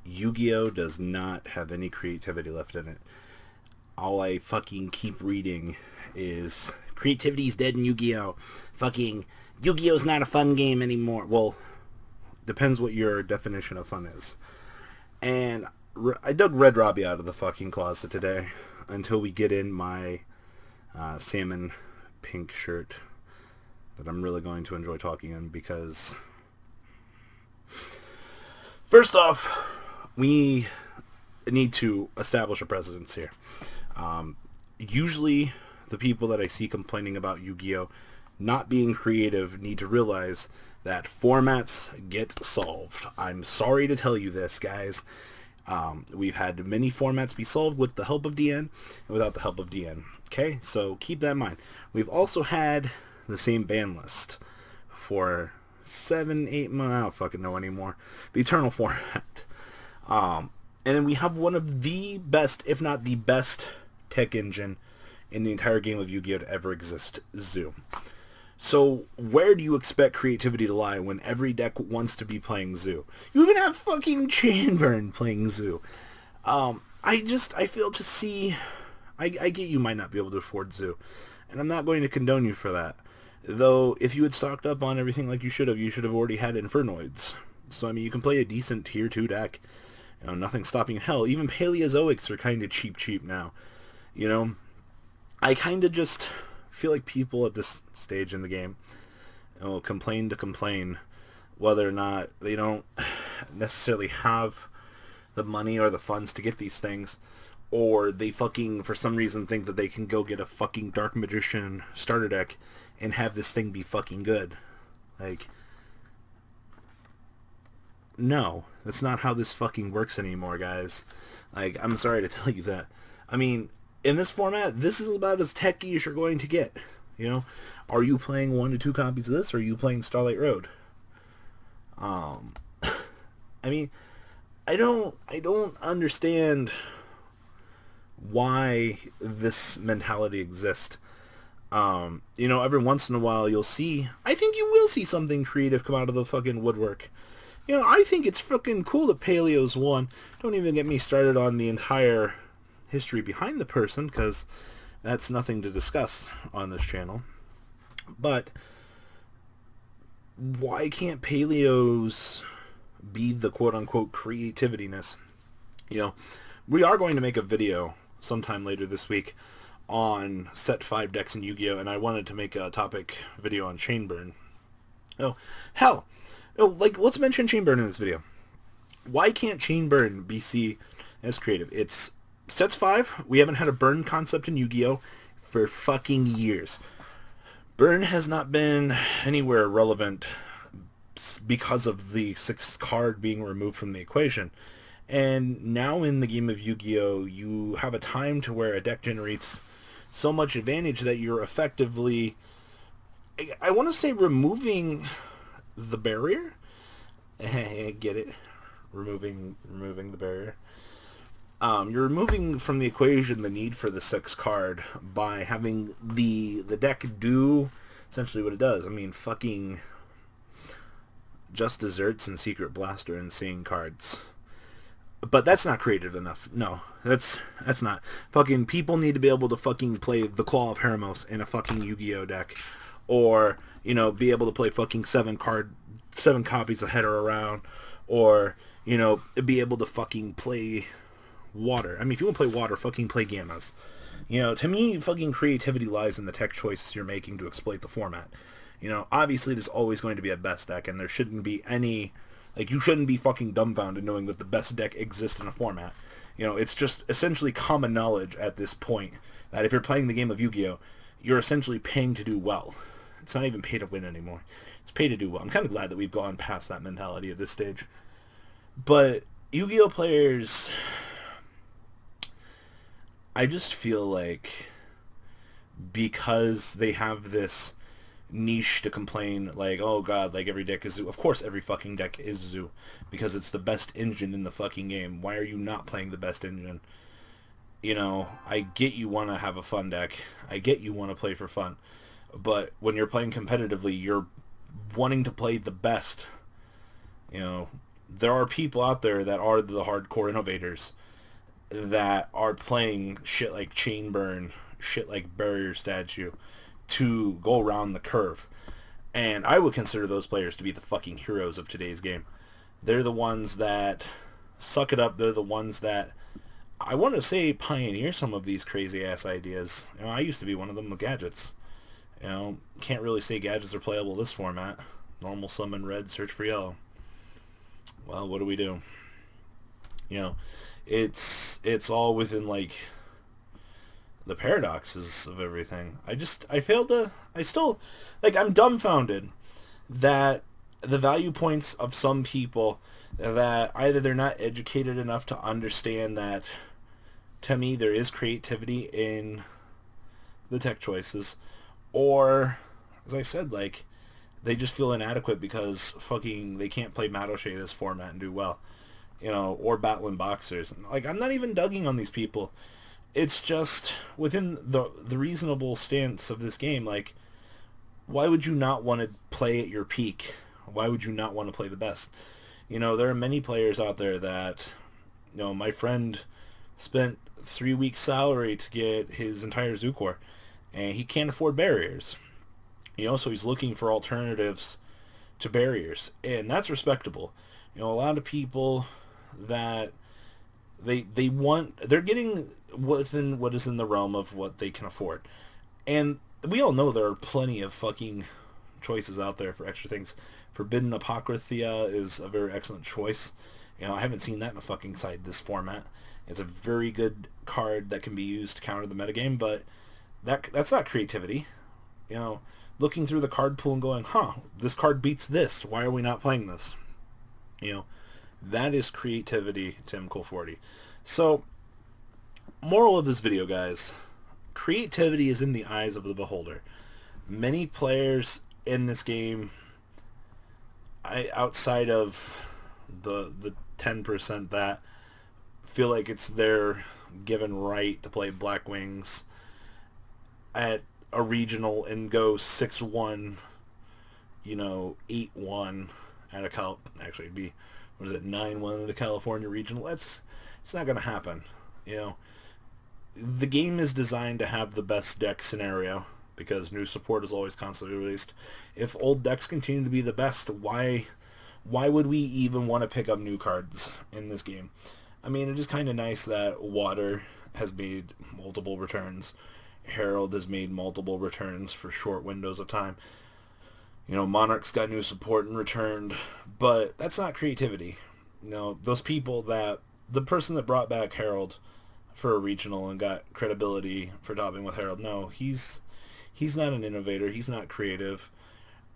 Yugioh does not have any creativity left in it. All I fucking keep reading is creativity's dead in Yu-Gi-Oh! Fucking Yu-Gi-Oh's not a fun game anymore. Well, depends what your definition of fun is. And I dug Red Robbie out of the fucking closet today until we get in my salmon pink shirt that I'm really going to enjoy talking in, because first off, we need to establish a precedence here. Usually the people that I see complaining about Yu-Gi-Oh! Not being creative need to realize that formats get solved. I'm sorry to tell you this, guys. We've had many formats be solved with the help of DN and without the help of DN. Okay, so keep that in mind. We've also had the same ban list for 7, 8 months. I don't fucking know anymore. The Eternal format. And then we have one of the best, if not the best, tech engine in the entire game of Yu-Gi-Oh! To ever exist, Zoo. So where do you expect creativity to lie when every deck wants to be playing Zoo? You even have fucking Chainburn playing Zoo. I fail to see... I get you might not be able to afford Zoo, and I'm not going to condone you for that. Though, if you had stocked up on everything like you should have already had Infernoids. So, I mean, you can play a decent Tier 2 deck. You know, nothing's stopping. Hell, even Paleozoics are kind of cheap now. You know, I kind of just feel like people at this stage in the game, you know, complain to complain, whether or not they don't necessarily have the money or the funds to get these things, or they fucking, for some reason, think that they can go get a fucking Dark Magician starter deck and have this thing be fucking good. Like, no, that's not how this fucking works anymore, guys. Like, I'm sorry to tell you that. I mean, in this format, this is about as techy as you're going to get. You know, are you playing 1 to 2 copies of this, or are you playing Starlight Road? I mean, I don't understand why this mentality exists. You know, every once in a while you'll see, I think you will see something creative come out of the fucking woodwork. You know, I think it's fucking cool that Paleo's won. Don't even get me started on the entire history behind the person, because that's nothing to discuss on this channel. But why can't Paleos be the quote-unquote creativityness? You know, we are going to make a video sometime later this week on set 5 decks in Yu-Gi-Oh! And I wanted to make a topic video on Chainburn. Oh, hell! Oh, like, let's mention Chainburn in this video. Why can't Chainburn be seen as creative? It's sets 5. We haven't had a burn concept in Yu-Gi-Oh! For fucking years. Burn has not been anywhere relevant because of the 6th card being removed from the equation. And now in the game of Yu-Gi-Oh! You have a time to where a deck generates so much advantage that you're effectively, I want to say, removing the barrier. I get it. Removing the barrier. You're removing from the equation the need for the 6th card by having the deck do essentially what it does. I mean, fucking Just Desserts and Secret Blaster and insane cards. But that's not creative enough. No, that's not. Fucking people need to be able to fucking play the Claw of Heramos in a fucking Yu-Gi-Oh! Deck. Or, you know, be able to play fucking 7 copies of Header around. Or, you know, be able to fucking play water. I mean, if you want to play water, fucking play Gammas. You know, to me, fucking creativity lies in the tech choices you're making to exploit the format. You know, obviously there's always going to be a best deck, and there shouldn't be any... Like, you shouldn't be fucking dumbfounded knowing that the best deck exists in a format. You know, it's just essentially common knowledge at this point that if you're playing the game of Yu-Gi-Oh!, you're essentially paying to do well. It's not even pay to win anymore. It's pay to do well. I'm kind of glad that we've gone past that mentality at this stage. But Yu-Gi-Oh! Players... I just feel like because they have this niche to complain, like, oh god, like every deck is Zoo. Of course every fucking deck is Zoo, because it's the best engine in the fucking game. Why are you not playing the best engine? You know, I get you want to have a fun deck. I get you want to play for fun. But when you're playing competitively, you're wanting to play the best. You know, there are people out there that are the hardcore innovators that are playing shit like Chain Burn, shit like Barrier Statue to go around the curve. And I would consider those players to be the fucking heroes of today's game. They're the ones that suck it up. They're the ones that, I want to say, pioneer some of these crazy ass ideas. You know, I used to be one of them with gadgets. You know, can't really say gadgets are playable this format. Normal, summon, red, search for yellow. Well, what do we do? You know, it's all within, like, the paradoxes of everything. I still, like, I'm dumbfounded that the value points of some people, that either they're not educated enough to understand that, to me, there is creativity in the tech choices, or, as I said, like, they just feel inadequate because fucking they can't play Madoche this format and do well. You know, or battling boxers. Like, I'm not even dugging on these people. It's just within the reasonable stance of this game. Like, why would you not want to play at your peak? Why would you not want to play the best? You know, there are many players out there that, you know, my friend spent 3 weeks' salary to get his entire Zoo Corps, and he can't afford barriers. You know, so he's looking for alternatives to barriers, and that's respectable. You know, a lot of people that they're getting within what is in the realm of what they can afford. And we all know there are plenty of fucking choices out there for extra things. Forbidden Apocrypha is a very excellent choice. You know, I haven't seen that in a fucking side this format. It's a very good card that can be used to counter the metagame, but that's not creativity. You know, looking through the card pool and going, this card beats this. Why are we not playing this? You know, that is creativity, Tim Cole40. So, moral of this video, guys, creativity is in the eyes of the beholder. Many players in this game, outside of the 10% that feel like it's their given right to play Black Wings at a regional and go 6-1, you know, 8-1 at a actually it'd be, 9-1 at a California regional. It's not gonna happen. You know, the game is designed to have the best deck scenario because new support is always constantly released. If old decks continue to be the best, why would we even want to pick up new cards in this game? I mean, it is kind of nice that Water has made multiple returns. Herald has made multiple returns for short windows of time. You know, Monarch's got new support and returned, but that's not creativity. You know, those people the person that brought back Herald for a regional and got credibility for dobbing with Herald, no, he's not an innovator. He's not creative.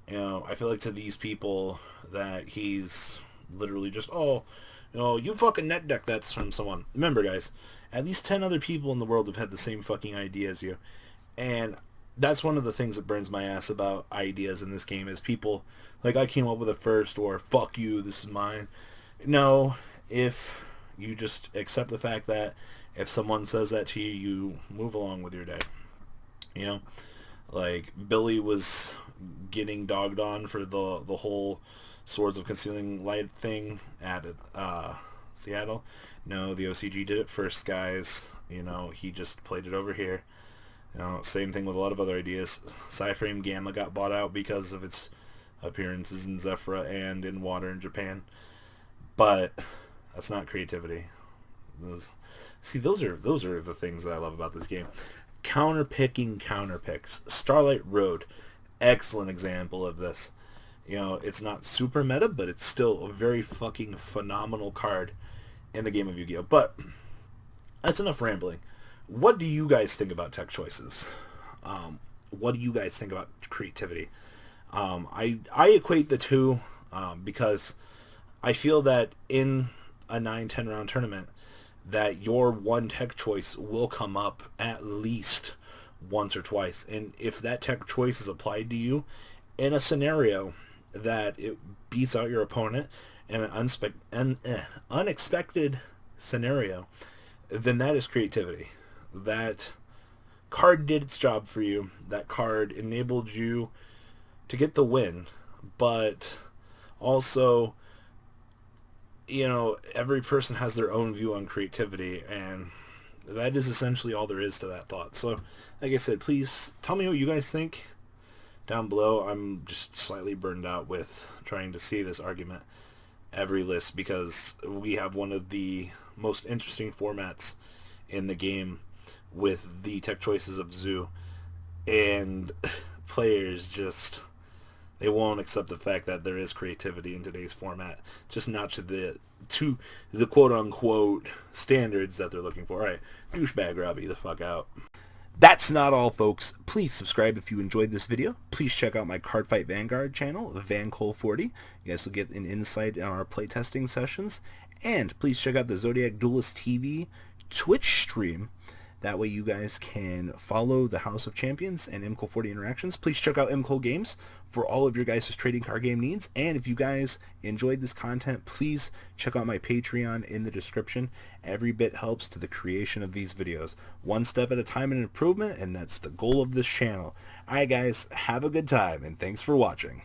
You know, I feel like to these people that he's literally just, you fucking net deck that's from someone. Remember, guys, at least 10 other people in the world have had the same fucking idea as you. And that's one of the things that burns my ass about ideas in this game is people, like, I came up with it first, or fuck you, this is mine. No, if you just accept the fact that if someone says that to you, you move along with your day. You know? Like, Billy was getting dogged on for the whole Swords of Concealing Light thing at Seattle. No, the OCG did it first, guys. You know, he just played it over here. You know, same thing with a lot of other ideas. Cyframe Gamma got bought out because of its appearances in Zephyra and in Water in Japan. But that's not creativity. Those are the things that I love about this game. Counterpicking counterpicks. Starlight Road, excellent example of this. You know, it's not super meta, but it's still a very fucking phenomenal card in the game of Yu-Gi-Oh! But that's enough rambling. What do you guys think about tech choices? What do you guys think about creativity? I equate the two because I feel that in a 9-10 round tournament that your one tech choice will come up at least once or twice. And if that tech choice is applied to you in a scenario that it beats out your opponent in an unexpected scenario, then that is creativity. That card did its job for you. That card enabled you to get the win. but also, every person has their own view on creativity, and that is essentially all there is to that thought. So, like I said, please tell me what you guys think down below. I'm just slightly burned out with trying to see this argument every list, because we have one of the most interesting formats in the game with the tech choices of Zoo, and players just, they won't accept the fact that there is creativity in today's format, just not to the quote unquote standards that they're looking for. All right, douchebag Robbie, the fuck out. That's not all, folks. Please subscribe if you enjoyed this video. Please check out my Cardfight Vanguard channel, VanCole40. You guys will get an insight on our playtesting sessions. And please check out the Zodiac Duelist TV Twitch stream. That way you guys can follow the House of Champions and MCole40 interactions. Please check out MCole Games for all of your guys' trading card game needs. And if you guys enjoyed this content, please check out my Patreon in the description. Every bit helps to the creation of these videos. One step at a time in improvement, and that's the goal of this channel. Alright guys, have a good time, and thanks for watching.